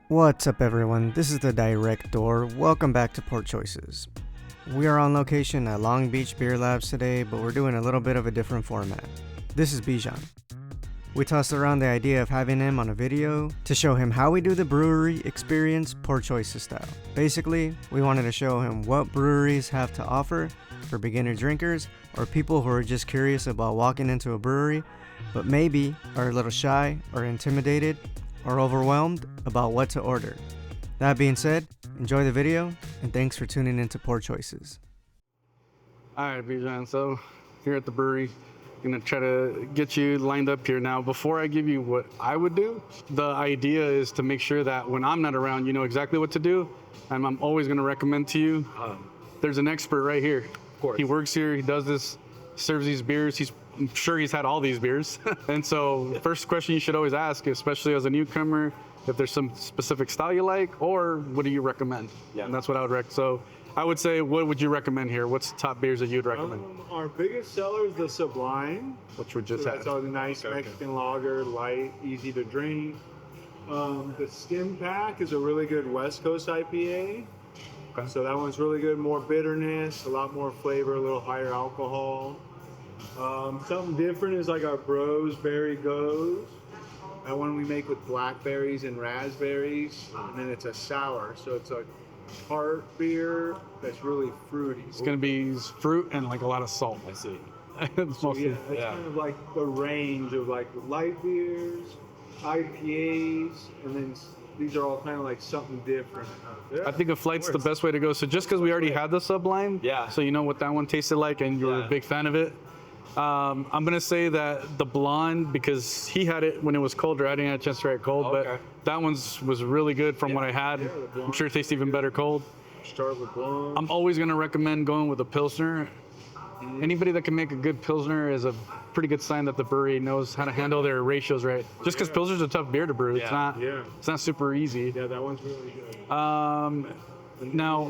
What's up, everyone? This is the Direct Door. Welcome back to Port Choices. We are on location at Long Beach Beer Labs today, but we're doing a little bit of a different format. This is Bijan. We tossed around the idea of having him on a video to show him how we do the brewery experience Port Choices style. Basically, we wanted to show him what breweries have to offer for beginner drinkers or people who are just curious about walking into a brewery, but maybe are a little shy or intimidated or overwhelmed about what to order. That being said, enjoy the video and thanks for tuning into Port Choices. All right, Bijan, so here at the brewery, I'm gonna try to get you lined up here. Now, before I give you what I would do, the idea is to make sure that when I'm not around, you know exactly what to do. And I'm always gonna recommend to you, there's an expert right here. Of course. He works here, he does this, serves these beers. I'm sure he's had all these beers. And so first question you should always ask, especially as a newcomer, if there's some specific style you like, or what do you recommend? Yeah. And that's what I would recommend. So I would say, what would you recommend here? What's the top beers that you'd recommend? Our biggest seller is the Sublime. Which we just So had. that's a nice Mexican lager, light, easy to drink. The Skim Pack is a really good West Coast IPA. Okay. So that one's really good, more bitterness, a lot more flavor, a little higher alcohol. Something different is like our Bros Berry Goes. That one we make with blackberries and raspberries, and then it's a sour. So it's a tart beer that's really fruity. It's gonna be fruit and like a lot of salt. I see. It's So mostly- yeah, that's kind of like the range of like light beers, IPAs, and then these are all kind of like something different. I think a flight's the best way to go. So just because we already had the Sublime, Yeah. so you know what that one tasted like and you're Yeah. a big fan of it. I'm gonna say that the blonde, because he had it when it was colder. I didn't have a chance to try it cold, Okay. but that was really good from what I had. Yeah, the blonde. I'm sure it tastes even better cold. Start with blonde. I'm always gonna recommend going with a Pilsner. Anybody that can make a good Pilsner is a pretty good sign that the brewery knows how to handle their ratios right. Just because Pilsner's a tough beer to brew, it's Yeah. not super easy. Yeah, that one's really good. Now,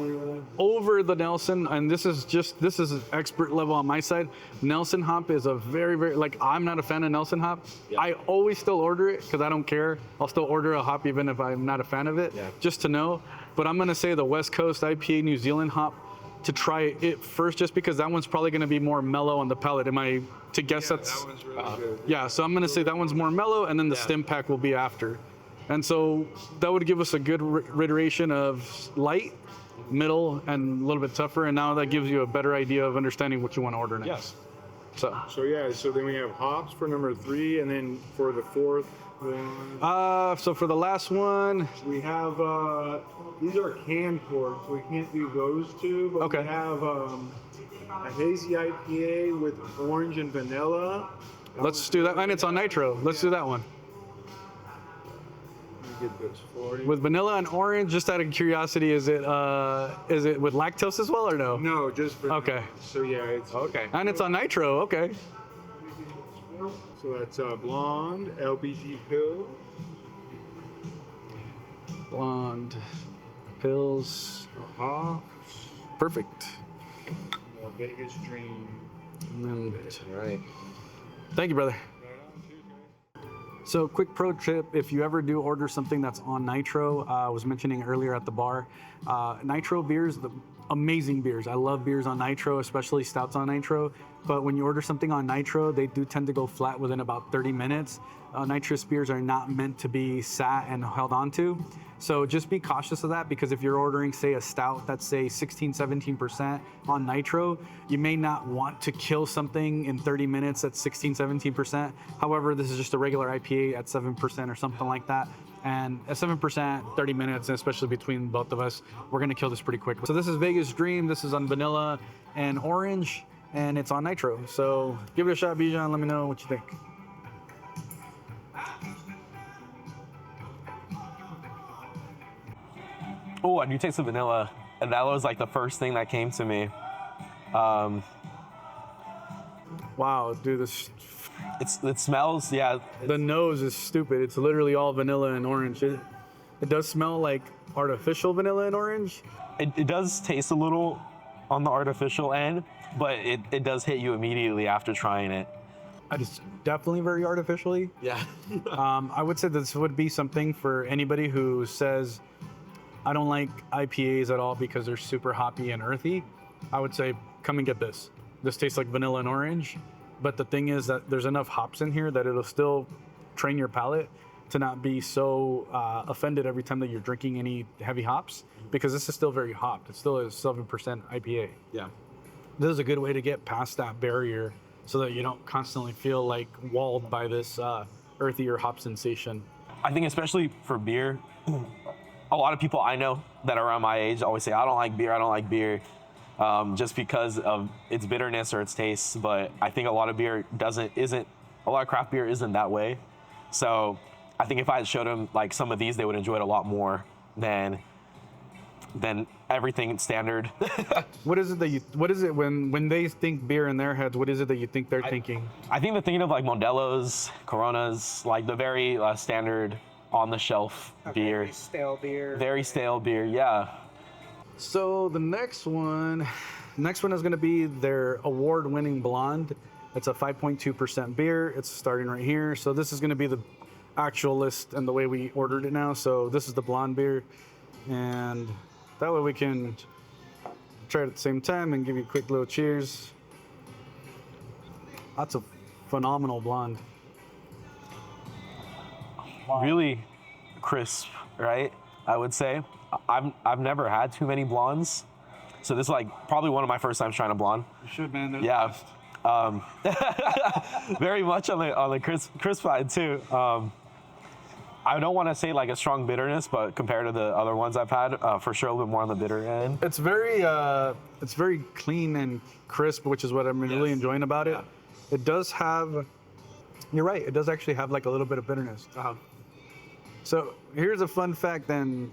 over the Nelson, and this is expert level on my side. Nelson hop is a very, very, like, I'm not a fan of Nelson hop. Yeah. I always still order it because I don't care. I'll still order a hop even if I'm not a fan of it, Yeah. just to know. But I'm gonna say the West Coast IPA New Zealand hop to try it first, just because that one's probably gonna be more mellow on the palate. Am I to guess Yeah, that's? that one's really good. Yeah, so I'm gonna say that one's more mellow, and then the Yeah. stem pack will be after. And so that would give us a good iteration of light, middle, and a little bit tougher. And now that gives you a better idea of understanding what you want to order next. Yes. So, So then we have hops for number 3, and then for the 4th one, so for the last one, we have these are canned ports. We can't do those two, but Okay. we have a hazy IPA with orange and vanilla. let's do that. And it's on Nitro. Let's do that one. Let me get this for you. With vanilla and orange, just out of curiosity, is it with lactose as well or no? No, just vanilla. Okay. So yeah, it's Okay. And it's on Nitro, okay. so that's blonde LBG pill. Blonde, pills, Hops. perfect. Vegas Dream. And then, All right. thank you, brother. So quick pro tip, if you ever do order something that's on Nitro, I was mentioning earlier at the bar, Nitro beers, amazing beers. I love beers on Nitro, especially stouts on Nitro. But when you order something on Nitro, they do tend to go flat within about 30 minutes. Nitrous beers are not meant to be sat and held onto. So just be cautious of that, because if you're ordering, say, a stout that's, say, 16, 17% on Nitro, you may not want to kill something in 30 minutes at 16, 17%. However, this is just a regular IPA at 7% or something like that. And at 7%, 30 minutes, and especially between both of us, we're gonna kill this pretty quick. So this is Vegas Dream. This is on vanilla and orange, and it's on Nitro. So give it a shot, Bijan. Let me know what you think. Oh, I do taste the vanilla, and that was like the first thing that came to me. Wow, dude, It smells, yeah. the nose is stupid. It's literally all vanilla and orange. It does smell like artificial vanilla and orange. It does taste a little on the artificial end, but it does hit you immediately after trying it. It's definitely very artificially. Yeah. I would say this would be something for anybody who says, I don't like IPAs at all because they're super hoppy and earthy. I would say, come and get this. This tastes like vanilla and orange. But the thing is that there's enough hops in here that it'll still train your palate to not be so offended every time that you're drinking any heavy hops, because this is still very hopped. It's still a 7% IPA. Yeah. This is a good way to get past that barrier so that you don't constantly feel like walled by this earthier hop sensation. I think especially for beer, a lot of people I know that are around my age always say, I don't like beer, just because of its bitterness or its taste. But I think a lot of a lot of craft beer isn't that way. So I think if I had showed them like some of these, they would enjoy it a lot more than everything standard. What is it when they think beer in their heads, what is it that you think they're thinking? I think they're thinking of like Modelo's, Coronas, like the very standard on the shelf beer. Very stale beer. Very stale beer, yeah. So the next one is going to be their award-winning blonde. It's a 5.2% beer. It's starting right here. So this is going to be the actual list and the way we ordered it now. So this is the blonde beer, and that way we can try it at the same time and give you a quick little cheers. That's a phenomenal blonde. Really crisp, right? I would say. I've never had too many blondes, so this is like probably one of my first times trying a blonde. You should, man. They're Yeah, very much on the crisp side too. I don't want to say like a strong bitterness, but compared to the other ones I've had, for sure a little bit more on the bitter end. It's very clean and crisp, which is what I'm really enjoying about it. Yeah. It does have, you're right, it does actually have like a little bit of bitterness. So here's a fun fact, and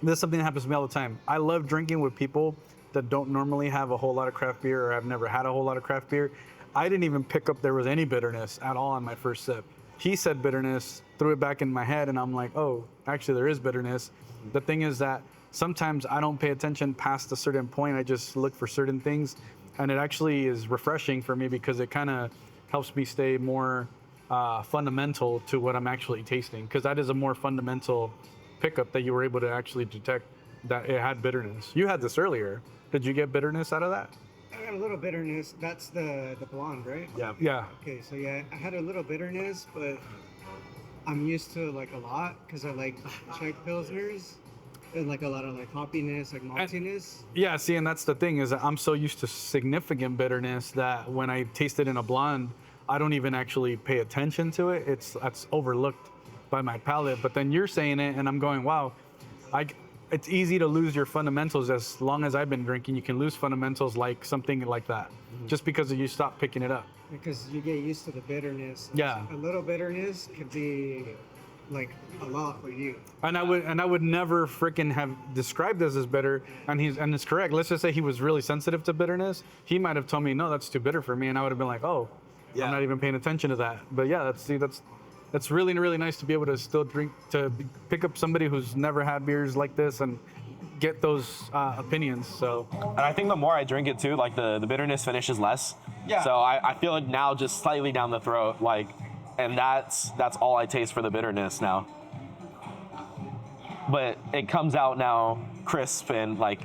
this is something that happens to me all the time. I love drinking with people that don't normally have a whole lot of craft beer or have never had a whole lot of craft beer. I didn't even pick up there was any bitterness at all on my first sip. He said bitterness, threw it back in my head, and I'm like, oh, actually there is bitterness. The thing is that sometimes I don't pay attention past a certain point. I just look for certain things, and it actually is refreshing for me because it kind of helps me stay more fundamental to what I'm actually tasting, because that is a more fundamental pickup that you were able to actually detect that it had bitterness. You had this earlier. Did you get bitterness out of that? I got a little bitterness. That's the blonde, right? Yeah. Yeah. Okay, so yeah, I had a little bitterness, but I'm used to like a lot because I like Czech Pilsners and like a lot of like hoppiness, like maltiness. Yeah, see, and that's the thing, is that I'm so used to significant bitterness that when I taste it in a blonde, I don't even actually pay attention to it. That's overlooked by my palate. But then you're saying it, and I'm going, wow, it's easy to lose your fundamentals. As long as I've been drinking, you can lose fundamentals like something like that, just because you stop picking it up. Because you get used to the bitterness. Yeah. A little bitterness could be like a lot for you. And I would never freaking have described this as bitter. And it's correct. Let's just say he was really sensitive to bitterness. He might have told me, no, that's too bitter for me, and I would have been like, oh, Yeah. I'm not even paying attention to that. But yeah, that's really, really nice to be able to still pick up somebody who's never had beers like this and get those opinions. So, And I think the more I drink it too, like the bitterness finishes less. Yeah. So I feel it now just slightly down the throat, like, and that's all I taste for the bitterness now. But it comes out now crisp and like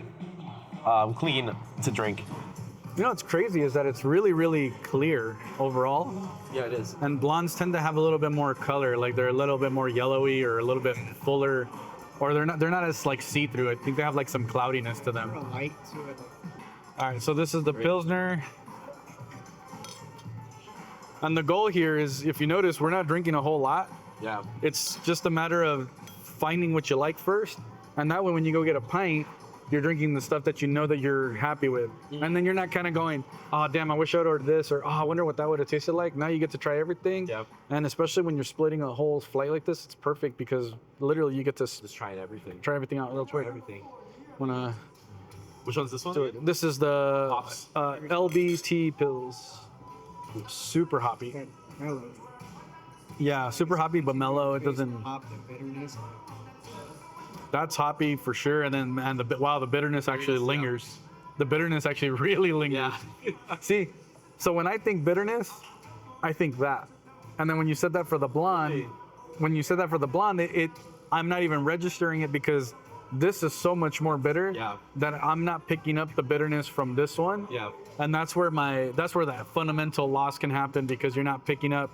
clean to drink. you know what's crazy is that it's really, really clear overall. Yeah, it is. And blondes tend to have a little bit more color, like they're a little bit more yellowy or a little bit fuller, or they're not as like see-through. I think they have like some cloudiness to them. A light to it. All right, so this is the Pilsner. And the goal here is, if you notice, we're not drinking a whole lot. Yeah. It's just a matter of finding what you like first. And that way, when you go get a pint, you're drinking the stuff that you know that you're happy with. And then you're not kind of going, oh, damn, I wish I'd ordered this, or oh, I wonder what that would have tasted like. Now you get to try everything. Yep. And especially when you're splitting a whole flight like this, it's perfect because literally you get to Just trying everything. try everything out real quick. Everything. Wanna Which one's this one? do it? This is the Hops. LBT pills. Super hoppy. But mellow. Yeah, super hoppy, but mellow. It doesn't. Hop the bitterness. That's hoppy for sure. And then, man, the bitterness actually Yeah. lingers. The bitterness actually really lingers. Yeah. See, so when I think bitterness, I think that. And then when you said that for the blonde, I'm not even registering it because this is so much more bitter that I'm not picking up the bitterness from this one. Yeah. And that's where that fundamental loss can happen, because you're not picking up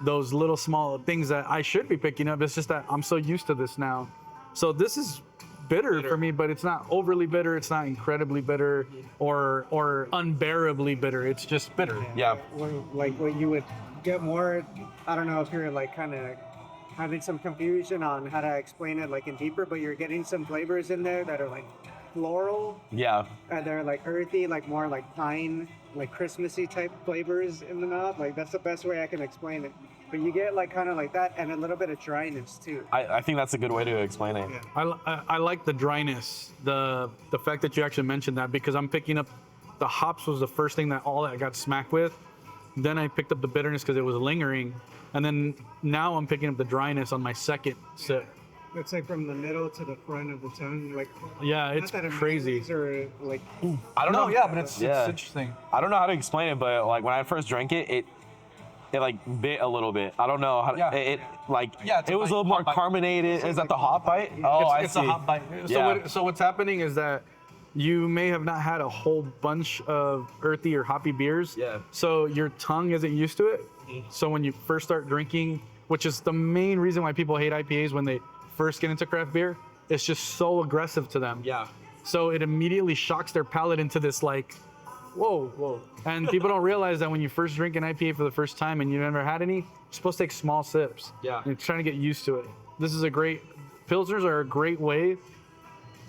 those little small things that I should be picking up. It's just that I'm so used to this now. So this is bitter for me, but it's not overly bitter. It's not incredibly bitter or unbearably bitter. It's just bitter. Yeah. When you would get more, I don't know if you're like kind of having some confusion on how to explain it like in deeper, but you're getting some flavors in there that are like floral. Yeah. And they're like earthy, like more like pine, like Christmassy type flavors in the mouth. Like that's the best way I can explain it. But you get like kind of like that and a little bit of dryness too. I think that's a good way to explain it. Yeah. I like the dryness, the fact that you actually mentioned that, because I'm picking up the hops was the first thing that I got smacked with. Then I picked up the bitterness because it was lingering. And then now I'm picking up the dryness on my second sip. It's like from the middle to the front of the tongue, like yeah, it's crazy. Or like I don't know. Yeah, but it's interesting. I don't know how to explain it, but like when I first drank it, it like bit a little bit. I don't know how it was a little more carbonated. Is that the hop bite? Oh, it's a hop bite. So what's happening is that you may have not had a whole bunch of earthy or hoppy beers. Yeah. So your tongue isn't used to it. So when you first start drinking, which is the main reason why people hate IPAs when they first get into craft beer, it's just so aggressive to them. Yeah. So it immediately shocks their palate into this like, whoa. And people don't realize that when you first drink an IPA for the first time and you've never had any, you're supposed to take small sips. Yeah. And you're trying to get used to it. Pilsners are a great way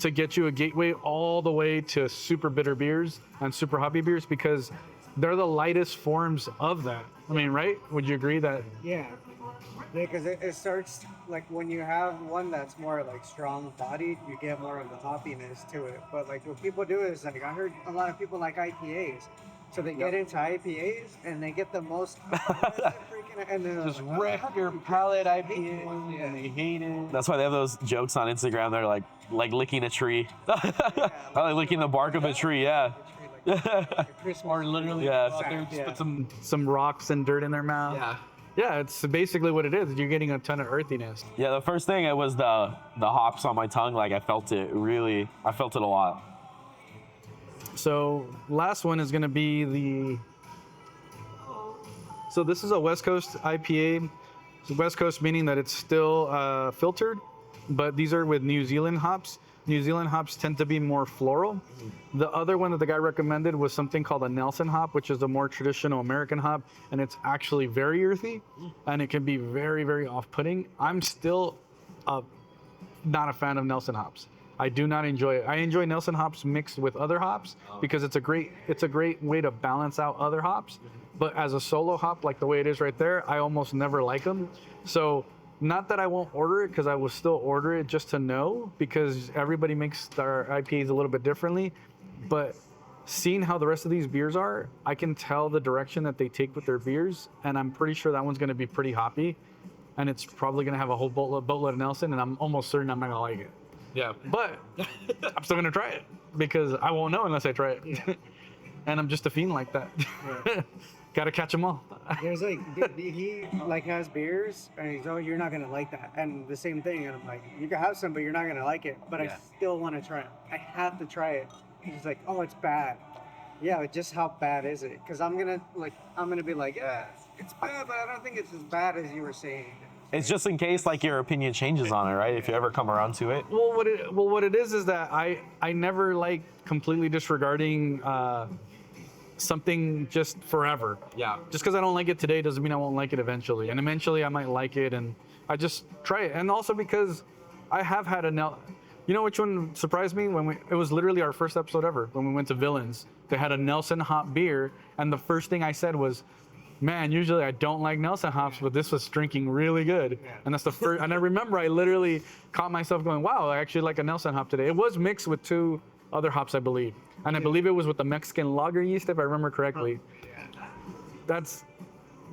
to get you a gateway all the way to super bitter beers and super hoppy beers, because they're the lightest forms of that. I mean, right? Would you agree that? Yeah, because it starts like when you have one that's more like strong bodied, you get more of the hoppiness to it. But like what people do is like I heard a lot of people like IPAs, so they get into IPAs and they get the most and then Just wreck your palate IPA and they hate it. That's why they have those jokes on Instagram. They're like licking a tree. Like licking the bark of a tree, yeah. Or literally Put some rocks and dirt in their mouth. Yeah, it's basically what it is. You're getting a ton of earthiness. Yeah, the first thing, it was the hops on my tongue. Like I felt it a lot. So last one is gonna be so this is a West Coast IPA. So West Coast meaning that it's still filtered, but these are with New Zealand hops. New Zealand hops tend to be more floral. The other one that the guy recommended was something called a Nelson hop, which is a more traditional American hop, and it's actually very earthy, and it can be very, very off-putting. I'm still not a fan of Nelson hops. I do not enjoy it. I enjoy Nelson hops mixed with other hops because it's a great way to balance out other hops. But as a solo hop, like the way it is right there, I almost never like them. So not that I won't order it, because I will still order it just to know, because everybody makes their IPAs a little bit differently. But seeing how the rest of these beers are, I can tell the direction that they take with their beers, and I'm pretty sure that one's going to be pretty hoppy, and it's probably going to have a whole boatload of Nelson, and I'm almost certain I'm not going to like it. Yeah. But I'm still going to try it, because I won't know unless I try it. Yeah. And I'm just a fiend like that. Yeah. Gotta catch them all. There's like, he like has beers and he's, oh, you're not gonna like that. And the same thing, and I'm like, you can have some, but you're not gonna like it. But I still want to try it. I have to try it. He's like, oh, it's bad. Yeah, but just how bad is it? Because I'm gonna be like, yeah, it's bad, but I don't think it's as bad as you were saying. It's just in case like your opinion changes on it, right? If you ever come around to it. Well, what it is that I never like completely disregarding something just forever. Yeah. Just because I don't like it today doesn't mean I won't like it eventually. And eventually I might like it, and I just try it. And also because I have had you know which one surprised me? It was literally our first episode ever when we went to Villains. They had a Nelson hop beer, and the first thing I said was, man, usually I don't like Nelson hops, but this was drinking really good. Yeah. And that's the first, and I remember I literally caught myself going, wow, I actually like a Nelson hop today. It was mixed with 2 other hops, I believe. And I believe it was with the Mexican lager yeast, if I remember correctly. You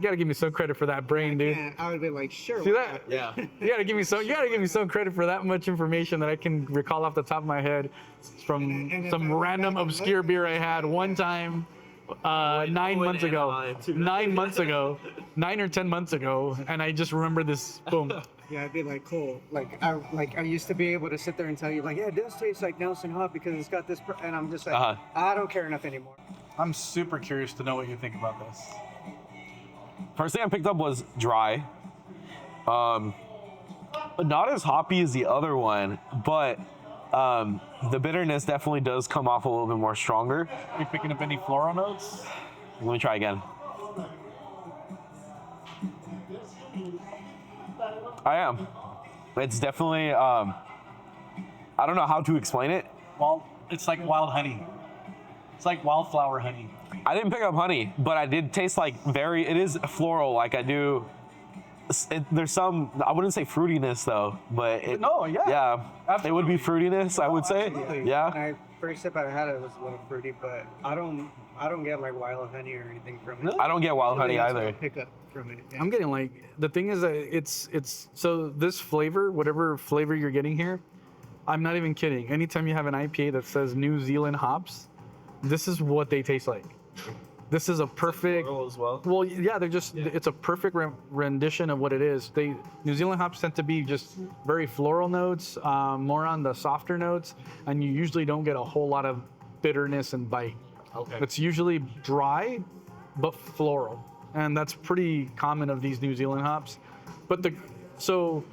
gotta give me some credit for that brain, dude. I would be like, sure. See that? Yeah. You gotta give me some credit for that much information that I can recall off the top of my head from some random obscure beer I had one time 9 months ago. Anaheim. 9 months ago. 9 or 10 months ago. And I just remember this, boom. Yeah, I'd be like, cool. I used to be able to sit there and tell you, like, yeah, it does taste like Nelson hop because it's got this, and I'm just like, I don't care enough anymore. I'm super curious to know what you think about this. First thing I picked up was dry. Not as hoppy as the other one, but the bitterness definitely does come off a little bit more stronger. Are you picking up any floral notes? Let me try again. I am. It's definitely, I don't know how to explain it. Well, it's like wild honey. It's like wildflower honey. I didn't pick up honey, but I did taste like it is floral, like I do. There's some, I wouldn't say fruitiness though, but yeah, absolutely. it would be fruitiness, I would say. Absolutely. Yeah. When I first sip I had it was a little fruity, but I don't get like wild honey or anything from it. I don't get wild honey That's what I either. pick up from it. Yeah. I'm getting like, the thing is that it's so this flavor, whatever flavor you're getting here, I'm not even kidding. Anytime you have an IPA that says New Zealand hops, this is what they taste like. This is a perfect. Floral as well. Well, yeah, it's a perfect rendition of what it is. New Zealand hops tend to be just very floral notes, more on the softer notes, and you usually don't get a whole lot of bitterness and bite. Okay. It's usually dry, but floral, and that's pretty common of these New Zealand hops. But so,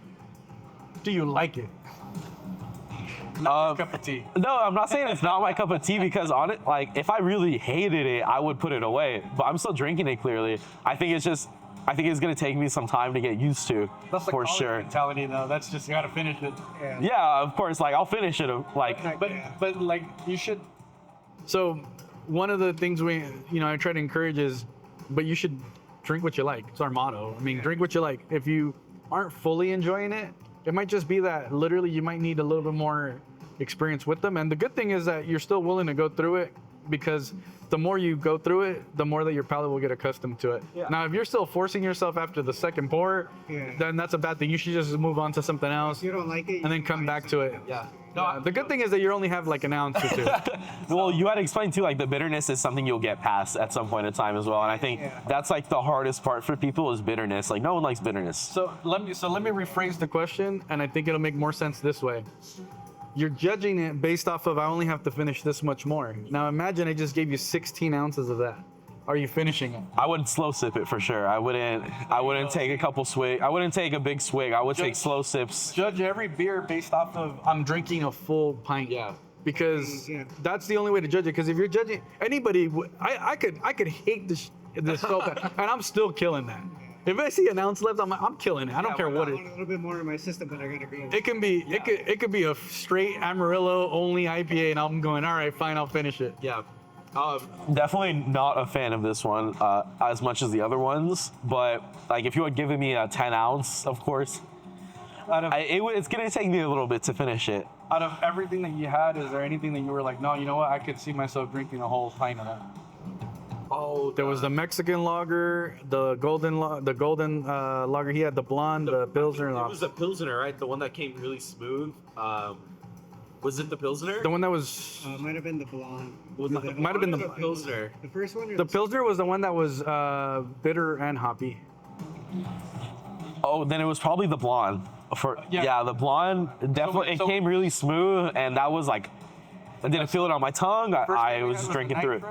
do you like it? Not your cup of tea. No, I'm not saying it's not my cup of tea because on it, like if I really hated it, I would put it away. But I'm still drinking it clearly. I think it's gonna take me some time to get used to. That's the for college sure. mentality, though. That's just you gotta finish it. Yeah, of course. Like I'll finish it. Like, But like you should. So, one of the things I try to encourage is, but you should drink what you like. It's our motto. I mean, drink what you like. If you aren't fully enjoying it, it might just be that literally you might need a little bit more experience with them. And the good thing is that you're still willing to go through it, because the more you go through it, the more that your palate will get accustomed to it. Yeah. Now, if you're still forcing yourself after the second pour, then that's a bad thing. You should just move on to something else. If you don't like it, and then come back to it. yeah. No, the good thing is that you only have like an ounce or two. Well, you had to explain too, like the bitterness is something you'll get past at some point in time as well. And I think that's like the hardest part for people is bitterness. Like no one likes bitterness. So let me rephrase the question, and I think it'll make more sense this way. You're judging it based off of I only have to finish this much more. Now imagine I just gave you 16 ounces of that. Are you finishing it? I would slow sip it for sure. I wouldn't take a couple swig. I wouldn't take a big swig. I would take slow sips. Judge every beer based off of I'm drinking a full pint. Yeah. Because that's the only way to judge it. Because if you're judging anybody, I could hate this so bad, and I'm still killing that. If I see an ounce left, I'm killing it. I don't care what I it. want a little bit more in my system, but I gotta go. It can be it could be a straight Amarillo only IPA, and I'm going, all right, fine, I'll finish it. Yeah. Definitely not a fan of this one as much as the other ones, but like if you had given me a 10 ounce, of course, it's gonna take me a little bit to finish it. Out of everything that you had, is there anything that you were like, no, you know what, I could see myself drinking a whole pint of that? Oh, There was the Mexican lager, the golden lager. He had the blonde, the Pilsner. It was the Pilsner, right? The one that came really smooth. Was it the Pilsner? The one that was Might have been the blonde. might have been the Pilsner. The first one. Or the Pilsner was the one that was bitter and hoppy. Oh, then it was probably the blonde. The blonde definitely. So- it came really smooth, and that was like, I didn't feel it on my tongue. I was just drinking through it.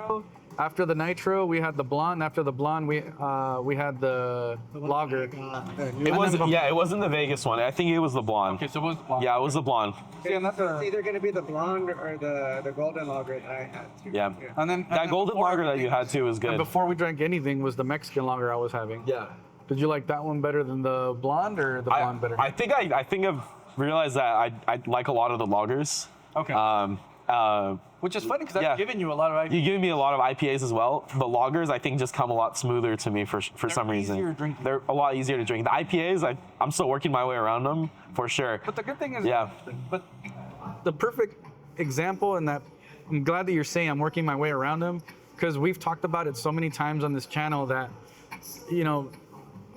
After the Nitro, we had the blonde. After the blonde, we had the lager. It wasn't the Vegas one. I think it was the blonde. Okay, so it was the blonde. Yeah, it was the blonde. See, and that's It's either gonna be the blonde or the golden lager that I had. Too. Yeah. and then That golden lager that you had too was And good. before we drank anything was the Mexican lager I was having. Yeah. Did you like that one better than the blonde, or the blonde better? I think I've realized that I like a lot of the lagers. Okay. Which is funny because I've given you a lot of IPAs. You give me a lot of IPAs as well. The lagers, I think, just come a lot smoother to me for some reason. easier drinking. They're a lot easier to drink. The IPAs, I'm still working my way around them for sure. But the good thing is, but the perfect example, and that I'm glad that you're saying I'm working my way around them, because we've talked about it so many times on this channel that,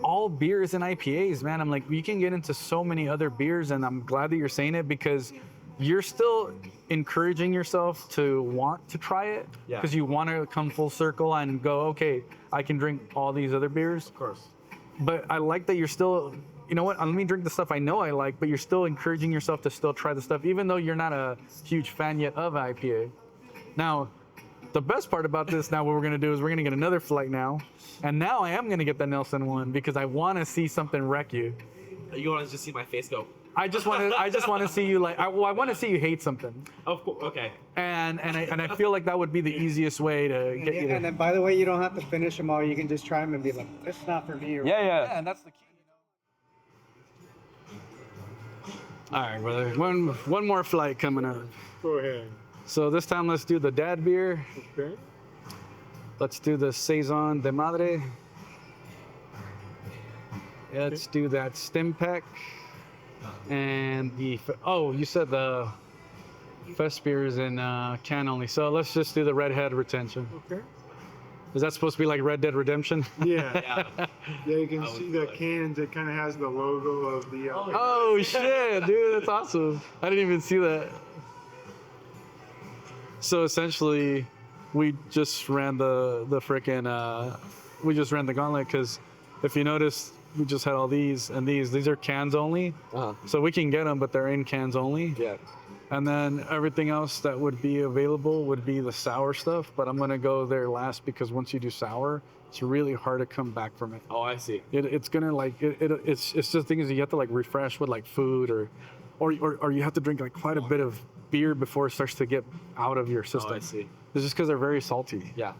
all beers and IPAs, man. I'm like, you can get into so many other beers, and I'm glad that you're saying it, because you're still encouraging yourself to want to try it Yeah. because you want to come full circle and go, okay, I can drink all these other beers. Of course. But I like that you're still, you know what, let me drink the stuff I know I like, but you're still encouraging yourself to still try the stuff, even though you're not a huge fan yet of IPA. Now, the best part about this now, what we're gonna do is we're gonna get another flight now. And now I am gonna get the Nelson one because I wanna see something wreck you. You want to just see my face go? I just want to see you like. I want to see you hate something, Of course. Okay. and I feel like that would be the easiest way to get you. And then, by the way, you don't have to finish them all. You can just try them and be like, "This is not for me." Or, Yeah, and that's the key. All right, brother. One more flight coming up. Go ahead. So this time let's do the dad beer. Okay. Let's do the Saison de Madre. Let's do that Stimpec. And the you said the Fest beers in can only. So let's just do the Redhead Retention. Okay. Is that supposed to be like Red Dead Redemption? Yeah. Yeah, you can see the cans. It kind of has the logo of the. Oh shit, dude, that's awesome. I didn't even see that. So essentially, we just ran the frickin' we just ran the gauntlet because if you notice, we just had all these and these. These are cans only. So we can get them, but they're in cans only. Yeah. And then everything else that would be available would be the sour stuff. But I'm gonna go there last because once you do sour, it's really hard to come back from it. Oh, I see. It's gonna like it's just things that you have to like refresh with like food or you have to drink like quite a bit of beer before it starts to get out of your system. Oh, I see. It's just because they're very salty. Yeah.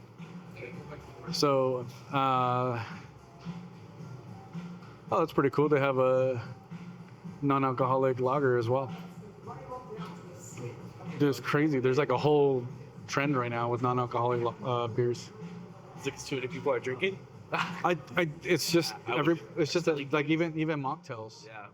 So, that's pretty cool. They have a non-alcoholic lager as well. Dude, it's crazy. There's like a whole trend right now with non-alcoholic beers. It's like too many people are drinking. It's just that, like even mocktails. Yeah.